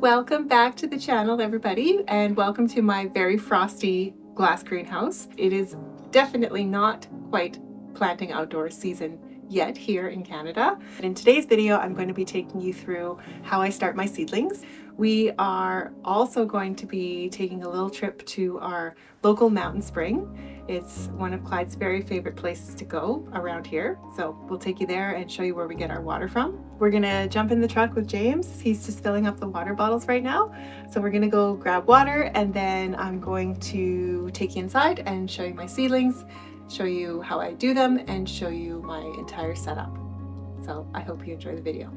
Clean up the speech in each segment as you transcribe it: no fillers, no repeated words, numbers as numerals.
Welcome back to the channel, everybody, and welcome to my very frosty glass greenhouse. It is definitely not quite planting outdoors season yet here in Canada. In today's video, I'm going to be taking you through how I start my seedlings. We are also going to be taking a little trip to our local mountain spring. It's one of Clyde's very favorite places to go around here. So we'll take you there and show you where we get our water from. We're gonna jump in the truck with James. He's just filling up the water bottles right now. So we're gonna go grab water, and then I'm going to take you inside and show you my seedlings, show you how I do them, and show you my entire setup. So I hope you enjoy the video.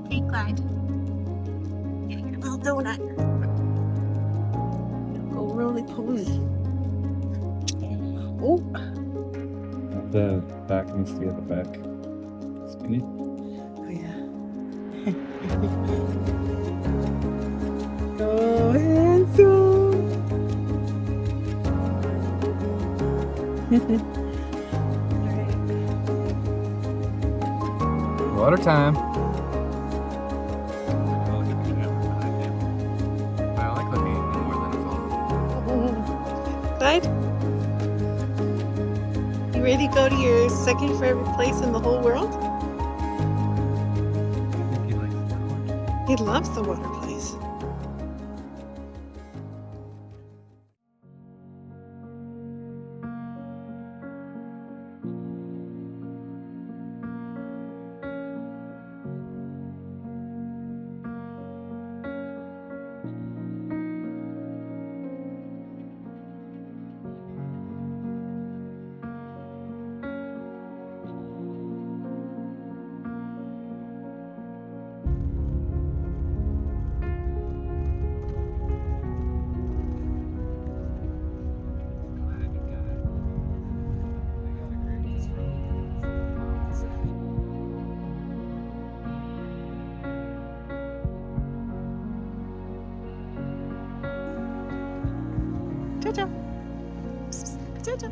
Hey, Clyde. Getting your little donut. Go roly poly. Oh. The back needs to be at the back. Spinny. Oh, yeah. Oh, handsome. Water time. I like looking more than a Clyde? You ready to go to your second favorite place in the whole world? I think he likes that one. He loves the water place. Jojo. Jojo.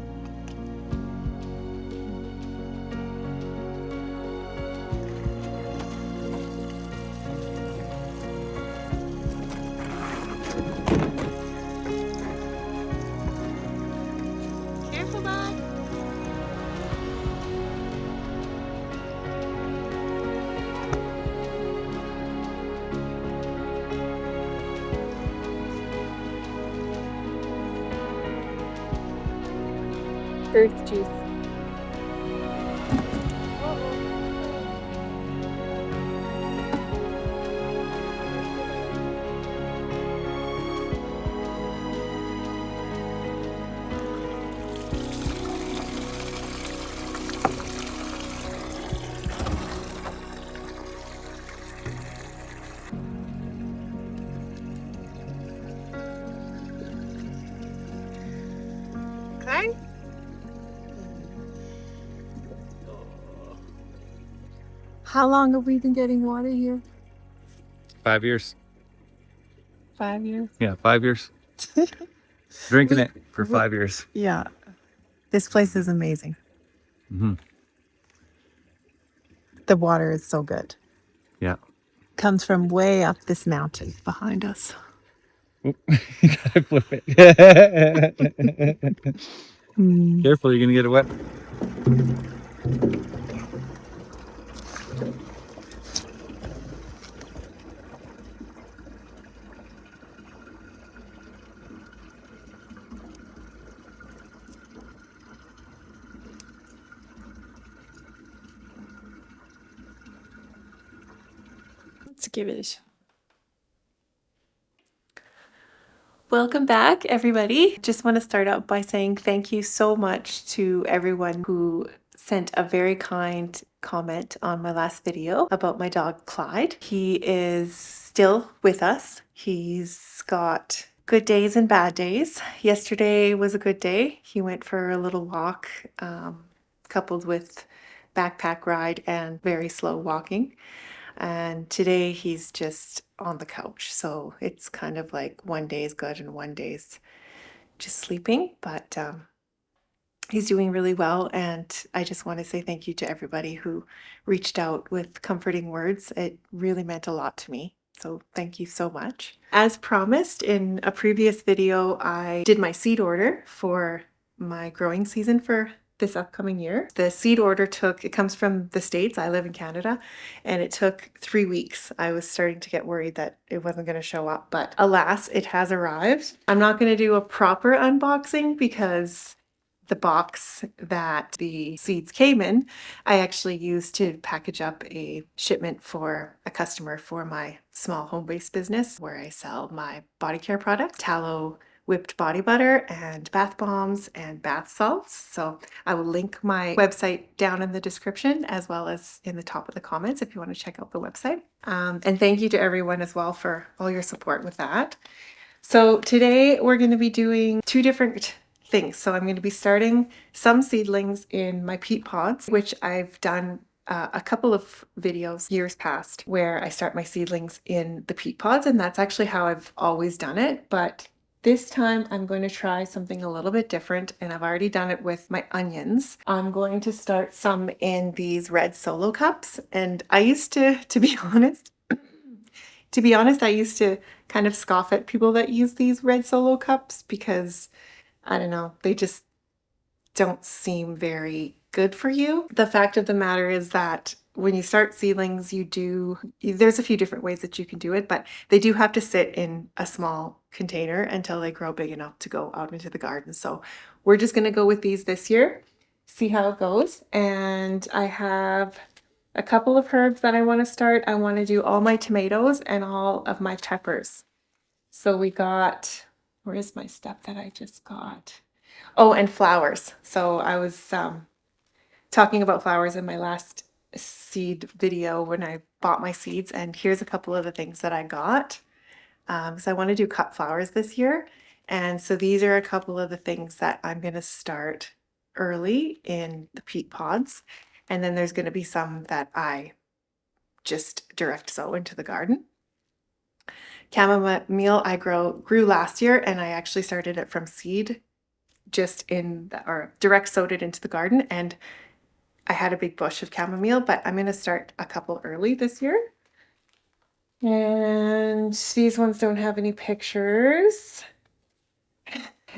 Careful, bud. Earth juice. Okay. How long have we been getting water here? 5 years. 5 years. Yeah, 5 years. Drinking it for 5 years. Yeah. This place is amazing. Mm-hmm. The water is so good. Yeah. Comes from way up this mountain behind us. You gotta flip it. Careful, you're gonna get it wet. Let's give it a shot. Welcome back, everybody. Just want to start out by saying thank you so much to everyone who sent a very kind comment on my last video about my dog Clyde. He is still with us. He's got good days and bad days. Yesterday was a good day. He went for a little walk, coupled with backpack ride and very slow walking. And today he's just on the couch. So it's kind of like one day is good and one day's just sleeping. But He's doing really well, and I just want to say thank you to everybody who reached out with comforting words. It really meant a lot to me. So thank you so much. As promised in a previous video, I did my seed order for my growing season for this upcoming year. The seed order it comes from the States. I live in Canada, and it took 3 weeks. I was starting to get worried that it wasn't going to show up, but alas, it has arrived. I'm not going to do a proper unboxing because the box that the seeds came in, I actually used to package up a shipment for a customer for my small home-based business where I sell my body care products, tallow whipped body butter and bath bombs and bath salts. So I will link my website down in the description as well as in the top of the comments if you want to check out the website. And thank you to everyone as well for all your support with that. So today we're going to be doing 2 different things. So I'm going to be starting some seedlings in my peat pods, which I've done a couple of videos years past where I start my seedlings in the peat pods, and that's actually how I've always done it. But this time I'm going to try something a little bit different, and I've already done it with my onions. I'm going to start some in these red solo cups, and I used to be honest, I used to kind of scoff at people that use these red solo cups because I don't know, they just don't seem very good for you. The fact of the matter is that when you start seedlings, there's a few different ways that you can do it, but they do have to sit in a small container until they grow big enough to go out into the garden. So we're just going to go with these this year, see how it goes. And I have a couple of herbs that I want to start. I want to do all my tomatoes and all of my peppers. So we got, where is my stuff that I just got? Oh, and flowers. So I was talking about flowers in my last seed video when I bought my seeds, and here's a couple of the things that I got. So I want to do cut flowers this year. And so these are a couple of the things that I'm going to start early in the peat pods. And then there's going to be some that I just direct sow into the garden. Chamomile I grew last year, and I actually started it from seed, or direct sowed it into the garden, and I had a big bush of chamomile, but I'm going to start a couple early this year. And these ones don't have any pictures.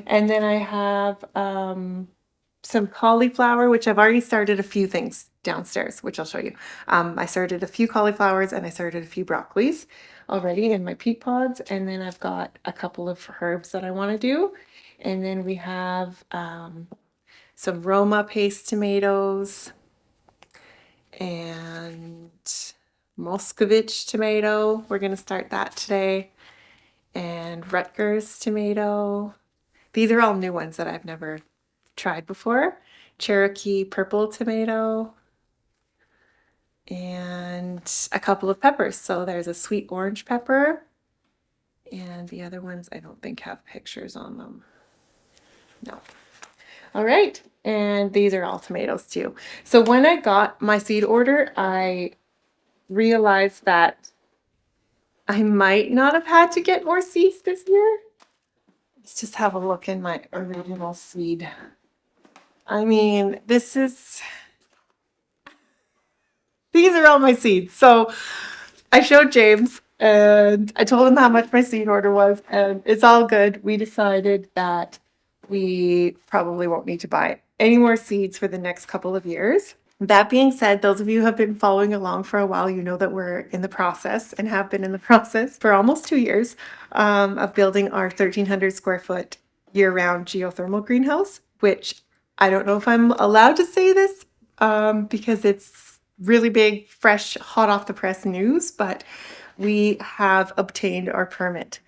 And then I have some cauliflower, which I've already started a few things downstairs, which I'll show you. I started a few cauliflowers and I started a few broccolis already in my peat pods. And then I've got a couple of herbs that I want to do. And then we have some Roma paste tomatoes and Moscovich tomato. We're going to start that today. And Rutgers tomato. These are all new ones that I've never tried before. Cherokee purple tomato. And a couple of peppers. So there's a sweet orange pepper. And the other ones I don't think have pictures on them. No. All right. And these are all tomatoes too. So when I got my seed order, I realized that I might not have had to get more seeds this year. Let's just have a look in my original seed. I mean, these are all my seeds. So I showed James and I told him how much my seed order was, and it's all good. We decided that we probably won't need to buy any more seeds for the next couple of years. That being said, those of you who have been following along for a while, you know that we're in the process and have been in the process for almost 2 years of building our 1,300 square foot year-round geothermal greenhouse, which I don't know if I'm allowed to say this because it's really big, fresh, hot off the press news, but we have obtained our permit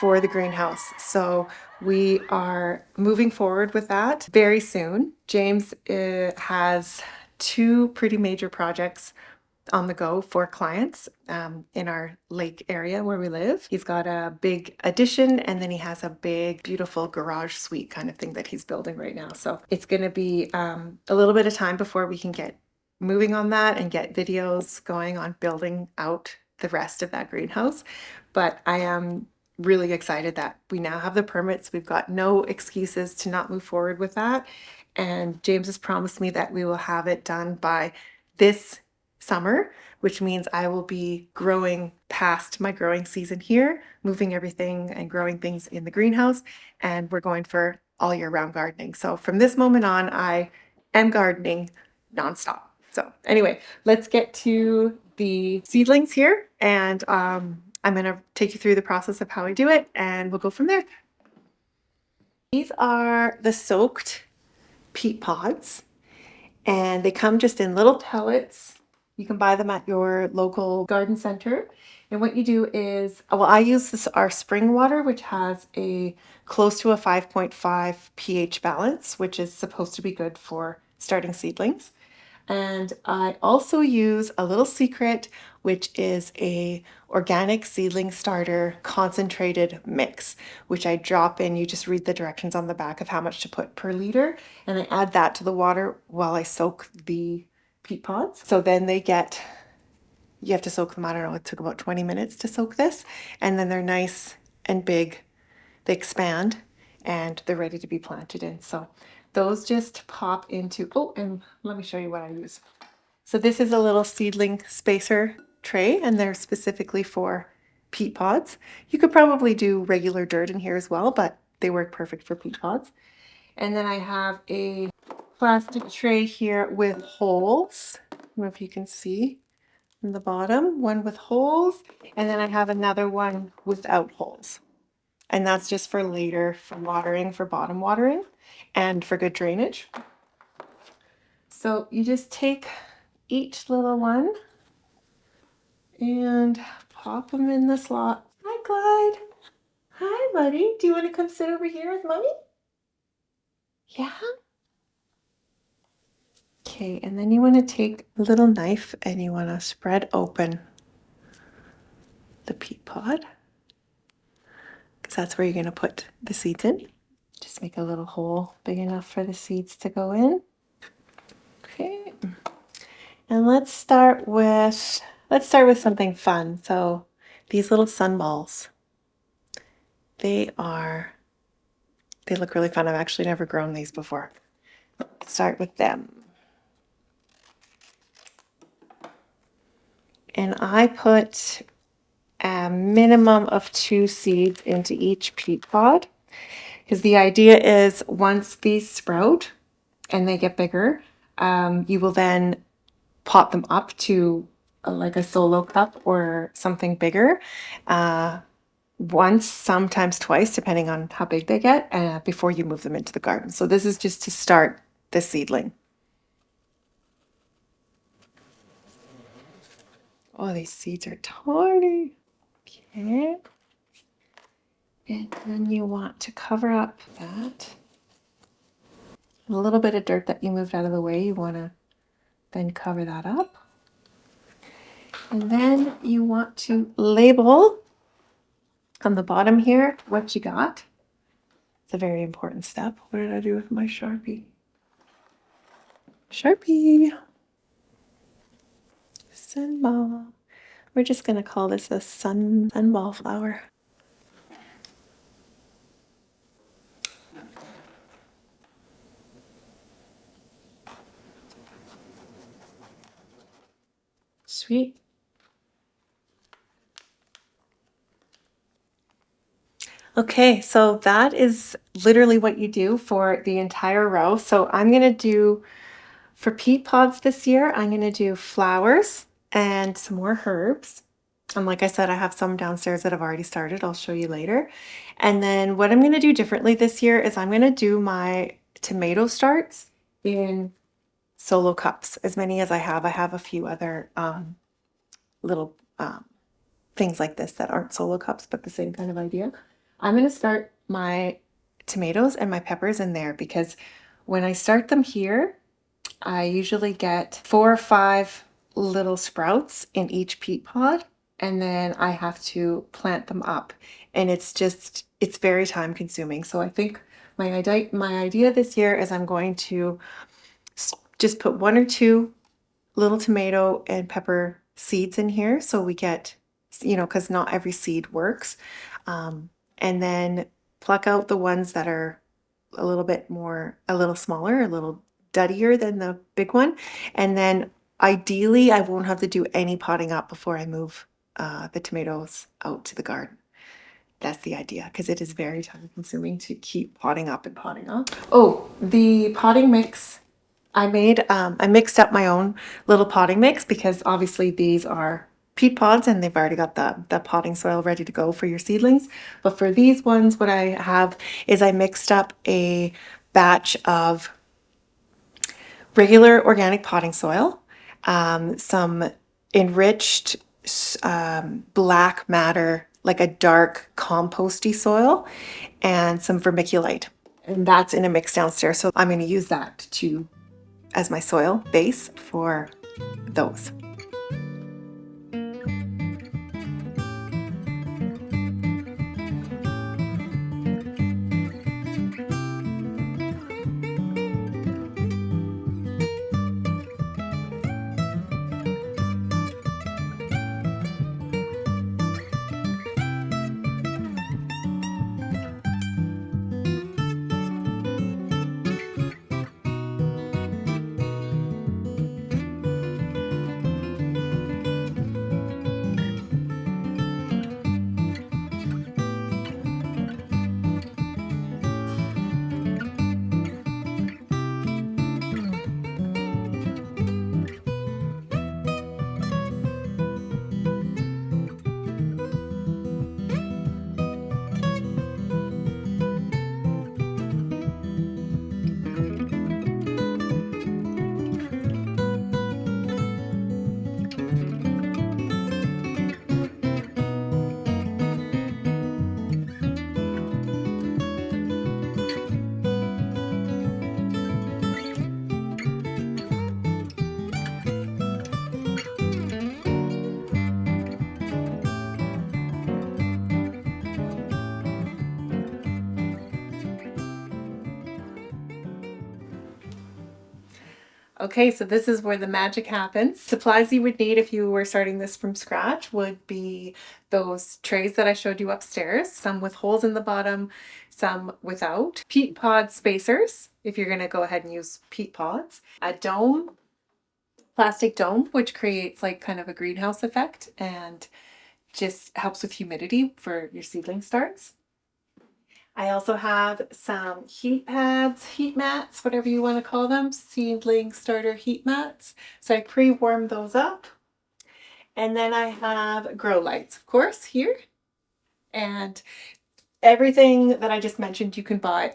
for the greenhouse. So we are moving forward with that very soon. James has 2 pretty major projects on the go for clients in our lake area where we live. He's got a big addition, and then he has a big, beautiful garage suite kind of thing that he's building right now. So it's going to be a little bit of time before we can get moving on that and get videos going on building out the rest of that greenhouse. But I am really excited that we now have the permits. We've got no excuses to not move forward with that. and James has promised me that we will have it done by this summer, which means I will be growing past my growing season here, moving everything and growing things in the greenhouse, and we're going for all year round gardening. So from this moment on, I am gardening nonstop. So anyway, let's get to the seedlings here, and I'm going to take you through the process of how I do it, and we'll go from there. These are the soaked peat pods, and they come just in little pellets. You can buy them at your local garden center. And what you do is, well, I use our spring water, which has a close to a 5.5 pH balance, which is supposed to be good for starting seedlings. And I also use a little secret, which is a organic seedling starter concentrated mix, which I drop in. You just read the directions on the back of how much to put per liter, and I add that to the water while I soak the peat pods. So then you have to soak them, I don't know, it took about 20 minutes to soak this, and then they're nice and big. They expand and they're ready to be planted in. So those just pop into, oh, and let me show you what I use. So this is a little seedling spacer tray, and they're specifically for peat pods. You could probably do regular dirt in here as well, but they work perfect for peat pods. And then I have a plastic tray here with holes. I don't know if you can see in the bottom, one with holes, and then I have another one without holes. And that's just for later, for watering, for bottom watering, and for good drainage. So you just take each little one and pop them in the slot. Hi, Clyde. Hi, buddy. Do you want to come sit over here with Mommy? Yeah. Okay, and then you want to take a little knife and you want to spread open the peat pod, because that's where you're going to put the seeds in. Just make a little hole big enough for the seeds to go in. Okay. And let's start with something fun. So these little sunballs, they look really fun. I've actually never grown these before. Start with them. And I put a minimum of 2 seeds into each peat pod, because the idea is once these sprout and they get bigger, you will then pot them up to like a solo cup or something bigger, once, sometimes twice, depending on how big they get, before you move them into the garden. So this is just to start the seedling. Oh, these seeds are tiny. Okay. And then you want to cover up that. A little bit of dirt that you moved out of the way, you want to then cover that up. And then you want to label on the bottom here what you got. It's a very important step. What did I do with my Sharpie? Sharpie. Sunball. We're just going to call this a sunball flower. Sweet. Okay, so that is literally what you do for the entire row. So I'm going to do, for peat pods this year, I'm going to do flowers and some more herbs. And like I said, I have some downstairs that I've already started. I'll show you later. And then what I'm going to do differently this year is I'm going to do my tomato starts in solo cups, as many as I have. I have a few other little things like this that aren't solo cups, but the same kind of idea. I'm going to start my tomatoes and my peppers in there, because when I start them here, I usually get 4 or 5 little sprouts in each peat pod, and then I have to plant them up, and it's very time consuming. So I think my idea this year is I'm going to just put 1 or 2 little tomato and pepper seeds in here, so we get, because not every seed works, and then pluck out the ones that are a little bit more, a little smaller, a little duddier than the big one. And then ideally, I won't have to do any potting up before I move the tomatoes out to the garden. That's the idea, because it is very time consuming to keep potting up and potting up. Oh, the potting mix I made, I mixed up my own little potting mix because obviously these are peat pods and they've already got the potting soil ready to go for your seedlings. But for these ones, what I have is I mixed up a batch of regular organic potting soil, some enriched black matter, like a dark composty soil, and some vermiculite. And that's in a mix downstairs. So I'm going to use that to as my soil base for those. Okay, so this is where the magic happens. Supplies you would need if you were starting this from scratch would be those trays that I showed you upstairs, some with holes in the bottom, some without. Peat pod spacers, if you're going to go ahead and use peat pods. A dome, plastic dome, which creates like kind of a greenhouse effect and just helps with humidity for your seedling starts. I also have some heat pads, heat mats, whatever you want to call them, seedling starter heat mats. So I pre-warmed those up. And then I have grow lights, of course, here. And everything that I just mentioned you can buy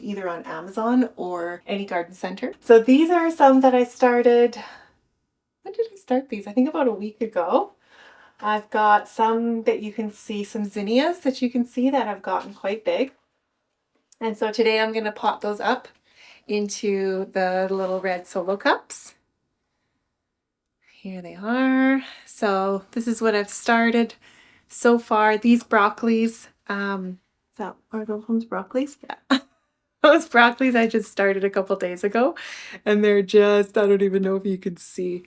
either on Amazon or any garden center. So these are some that I started, when did I start these? I think about a week ago. I've got some that you can see, some zinnias that you can see that have gotten quite big. And so today I'm going to pot those up into the little red solo cups. Here they are. So this is what I've started so far. These broccolis, are those ones broccolis? Yeah. Those broccolis I just started a couple days ago, and they're just, I don't even know if you can see,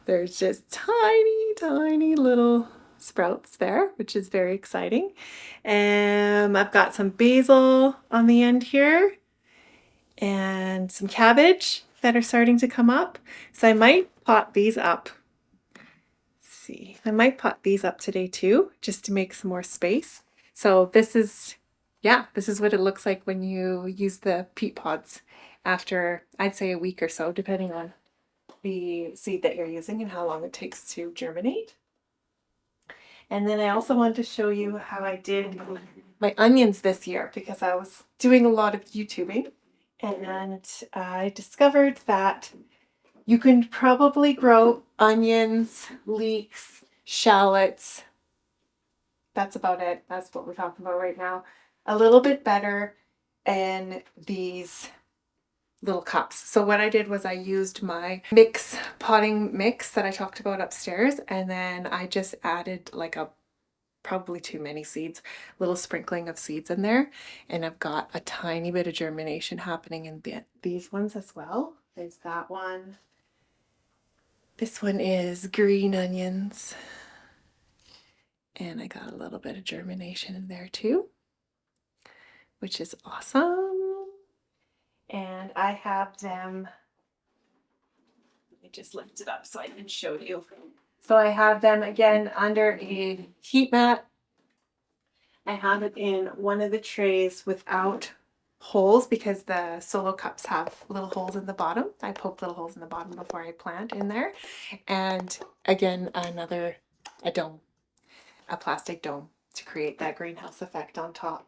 there's just tiny, tiny little sprouts there, which is very exciting. And I've got some basil on the end here and some cabbage that are starting to come up. So I might pot these up. Let's see, I might pot these up today too, just to make some more space. So this is, yeah, this is what it looks like when you use the peat pods after, I'd say, a week or so, depending on the seed that you're using and how long it takes to germinate. And then I also wanted to show you how I did my onions this year because I was doing a lot of YouTubing and I discovered that you can probably grow onions, leeks, shallots. That's about it. That's what we're talking about right now. A little bit better in these little cups. So what I did was I used my potting mix that I talked about upstairs, and then I just added like probably too many seeds, little sprinkling of seeds in there, and I've got a tiny bit of germination happening in these ones as well. There's that one. This one is green onions, and I got a little bit of germination in there too, which is awesome. And I have them, let me just lift it up so I can show you. So I have them again under a heat mat. I have it in one of the trays without holes because the solo cups have little holes in the bottom. I poke little holes in the bottom before I plant in there. And again, a dome, a plastic dome to create that greenhouse effect on top.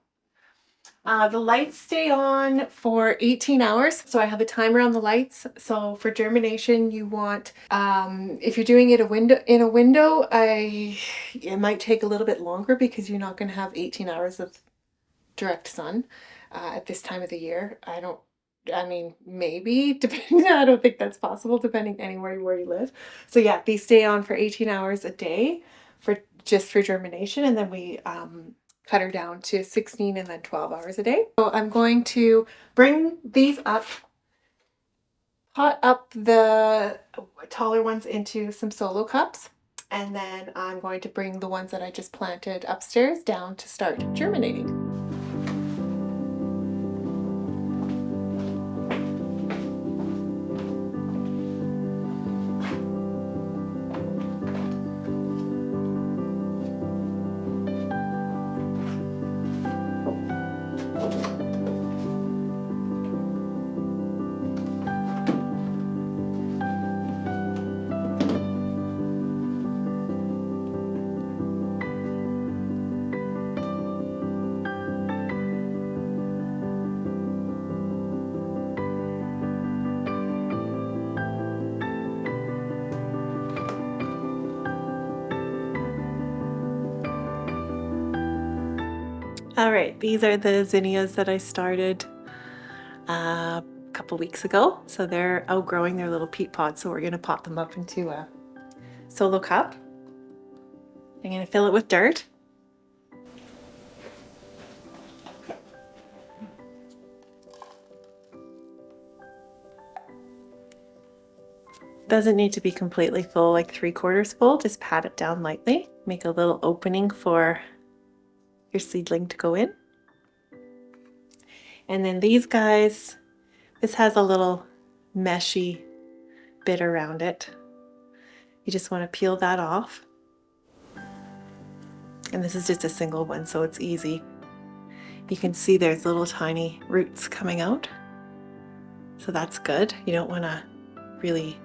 The lights stay on for 18 hours. So I have a timer on the lights. So for germination, you want, if you're doing it in a window, it might take a little bit longer because you're not going to have 18 hours of direct sun at this time of the year. I mean, maybe, depending, I don't think that's possible depending anywhere where you live. So yeah, these stay on for 18 hours a day just for germination. And then we, cut her down to 16 and then 12 hours a day. So I'm going to bring these up, pot up the taller ones into some solo cups, and then I'm going to bring the ones that I just planted upstairs down to start germinating. All right, these are the zinnias that I started a couple weeks ago. So they're outgrowing their little peat pods. So we're going to pot them up into a solo cup. I'm going to fill it with dirt. Doesn't need to be completely full, like 3/4 full. Just pat it down lightly. Make a little opening for your seedling to go in. And then these guys, this has a little meshy bit around it. You just want to peel that off. And this is just a single one, so it's easy. You can see there's little tiny roots coming out. So that's good. You don't want to really,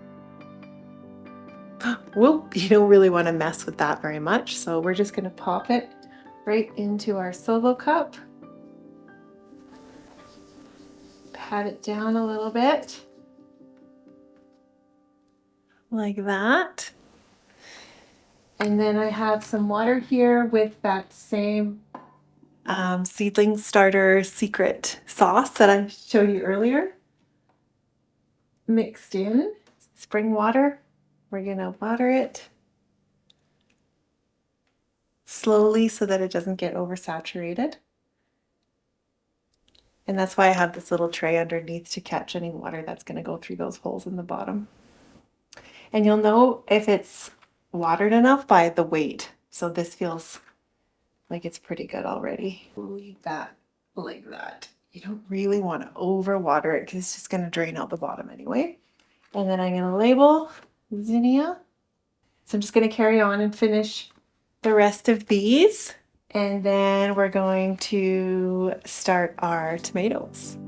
you don't really want to mess with that very much. So we're just going to pop it right into our solo cup. Pat it down a little bit. Like that. And then I have some water here with that same seedling starter secret sauce that I showed you earlier. Mixed in. Spring water. We're gonna water it slowly so that it doesn't get oversaturated. And that's why I have this little tray underneath to catch any water that's gonna go through those holes in the bottom. And you'll know if it's watered enough by the weight. So this feels like it's pretty good already. Leave that like that. You don't really want to overwater it because it's just going to drain out the bottom anyway. And then I'm going to label zinnia. So I'm just going to carry on and finish the rest of these. And then we're going to start our tomatoes.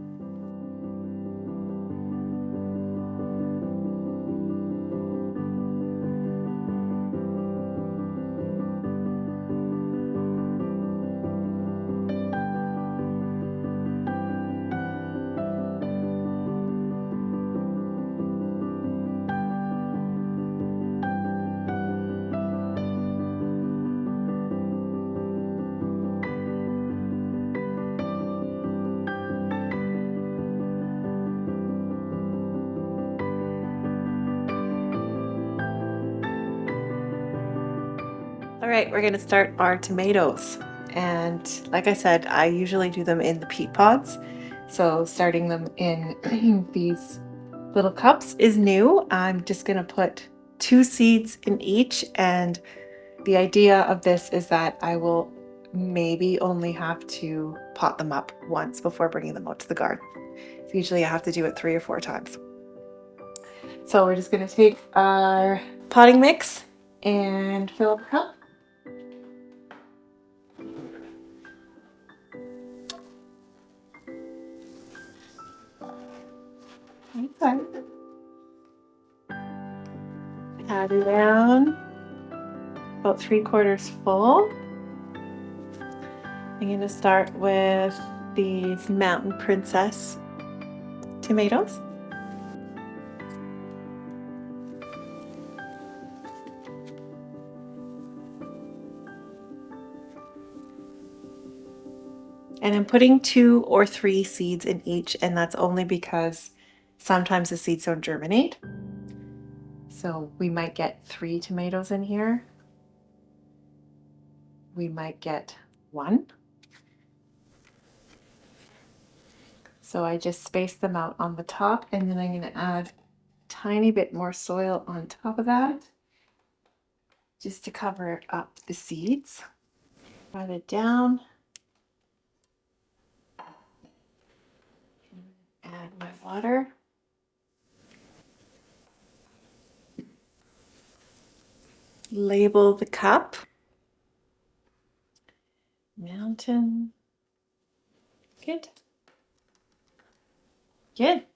All right, we're gonna start our tomatoes. And like I said, I usually do them in the peat pods. So starting them in these little cups is new. I'm just gonna put 2 seeds in each. And the idea of this is that I will maybe only have to pot them up once before bringing them out to the garden. So Usually I have to do it 3 or 4 times. So we're just gonna take our potting mix and fill up a cup. Okay. Add it down about 3/4 full. I'm gonna start with these Mountain Princess tomatoes. And I'm putting 2 or 3 seeds in each, and that's only because sometimes the seeds don't germinate. So we might get 3 tomatoes in here. We might get 1. So I just space them out on the top, and then I'm going to add a tiny bit more soil on top of that just to cover up the seeds. Add it down. Add my water. Label the cup. Mountain. Good. Good.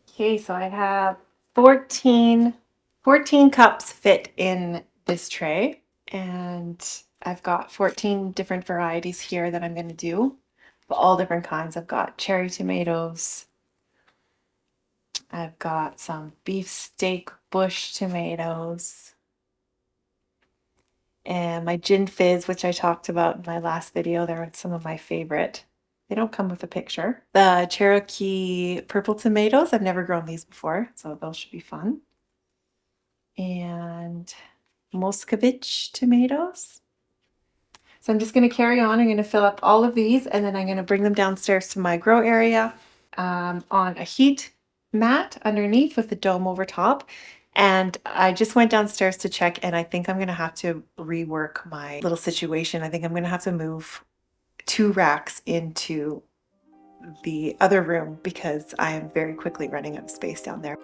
Okay, so I have 14 cups fit in this tray, and I've got 14 different varieties here that I'm going to do, but all different kinds. I've got cherry tomatoes. I've got some beefsteak bush tomatoes. And my gin fizz, which I talked about in my last video, they're some of my favorite. They don't come with a picture. The Cherokee purple tomatoes, I've never grown these before, so those should be fun. And Moscovich tomatoes. So I'm just going to carry on. I'm going to fill up all of these, and then I'm going to bring them downstairs to my grow area on a heat mat underneath with the dome over top. And I just went downstairs to check, and I think I'm going to have to rework my little situation. I think I'm going to have to move 2 racks into the other room because I am very quickly running out of space down there.